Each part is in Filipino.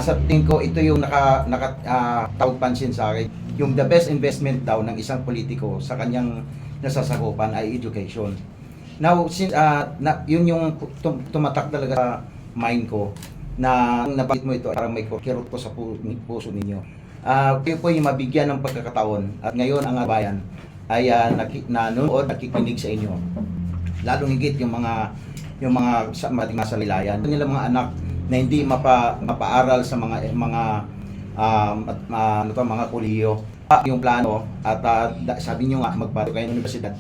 Sa tingin ko, ito yung tawag pansin sa akin. Yung the best investment daw ng isang politiko sa kanyang nasasakupan ay education. Now, since yun yung tumatak talaga sa mind ko na nabanggit mo ito, parang may kirot ko sa puso ninyo. Kayo po yung mabigyan ng pagkakataon at ngayon ang bayan ay nanonood, nakikinig sa inyo. Lalong higit yung mga masalilayan. Nila mga anak na hindi mapaaral sa mga kolehiyo. Yung plano at sabi niyo nga magparo kayo ng universidad.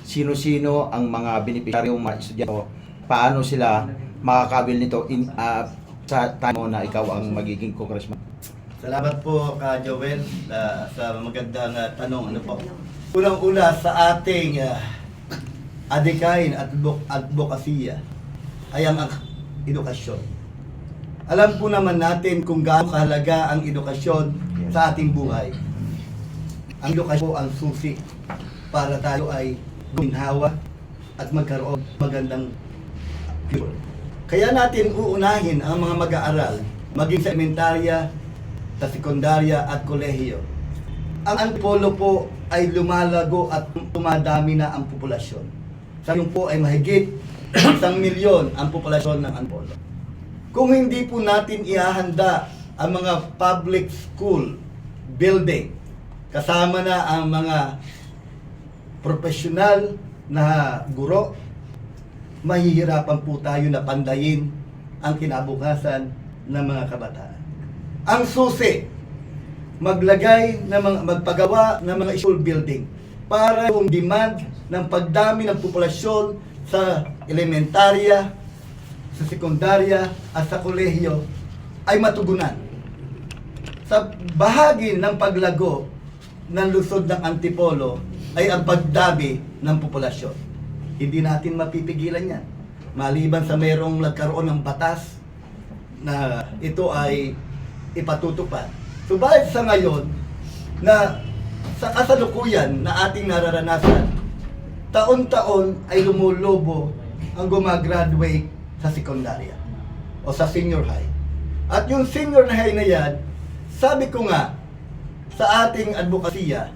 Sino-sino ang mga benepisyaryong mga estudyante, paano sila makakabil nito sa time na ikaw ang magiging congressman? Salamat po ka Joel sa magandang tanong. Ano po? Unang-una sa ating adikain at advokasya ay ang edukasyon. Alam po naman natin kung gaano kahalaga ang edukasyon sa ating buhay. Ang edukasyon ang susi para tayo ay guminhawa at magkaroon magandang future. Kaya natin uunahin ang mga mag-aaral, maging sa elementarya, sa sekundarya at kolehiyo. Ang Antipolo po ay lumalago at tumadami na ang populasyon. Sa ngayon po ay mahigit 1 milyon ang populasyon ng Antipolo. Kung hindi po natin ihahanda ang mga public school building, kasama na ang mga profesional na guro, mahihirapan po tayo na pandayin ang kinabukasan ng mga kabataan. Ang susi, magpagawa ng mga school building para yung demand ng pagdami ng populasyon sa elementarya, sa sekundarya at sa kolehiyo ay matugunan. Sa bahagi ng paglago ng lungsod ng Antipolo ay ang pagdami ng populasyon. Hindi natin mapipigilan yan. Maliban sa mayroong nagkaroon ng batas na ito ay ipatutupad. Subalit sa ngayon na sa kasalukuyan na ating nararanasan, taon-taon ay lumulobo ang gumagraduate sa sekundarya o sa senior high. At yung senior high na yan, sabi ko nga sa ating advokasya,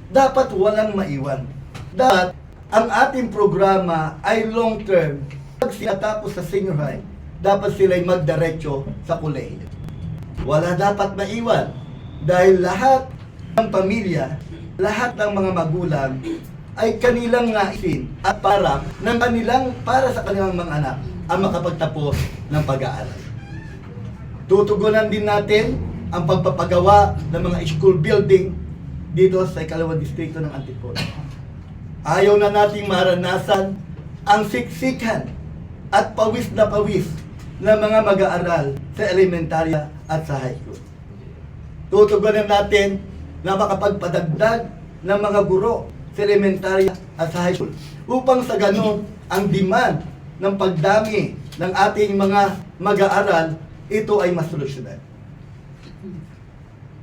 dapat walang maiwan. Dapat ang ating programa ay long term. Pag sila tapos sa senior high, dapat sila'y magdiretso sa kolehiyo. Wala dapat maiwan dahil lahat ng pamilya, lahat ng mga magulang ay kanilang naisin at para sa kanilang mga anak ang makapagtapos ng pag-aaral. Tutugunan din natin ang pagpapagawa ng mga school building dito sa ikalawang distrito ng Antipolo. Ayaw na nating maranasan ang siksikan at pawis na pawis ng mga mag-aaral sa elementarya at sa high school. Tutugunan natin na makapagpadagdag ng mga guro sa elementarya at sa high school upang sa ganun ang demand ng pagdami ng ating mga mag-aaral, ito ay masolusyonan.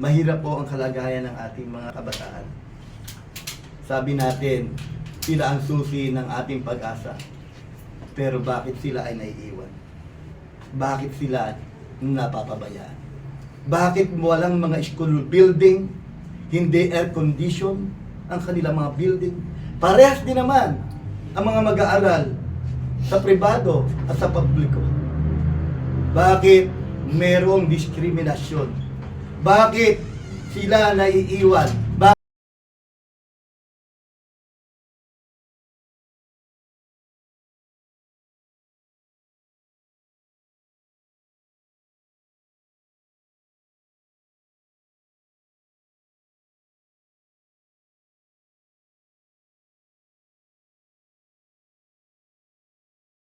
Mahirap po ang kalagayan ng ating mga kabataan. Sabi natin, sila ang susi ng ating pag-asa. Pero bakit sila ay naiiwan? Bakit sila napapabayaan? Bakit walang mga school building, hindi air condition ang kanilang mga building? Parehas din naman ang mga mag-aaral sa pribado at sa publiko. Bakit merong diskriminasyon? Bakit sila naiiwan?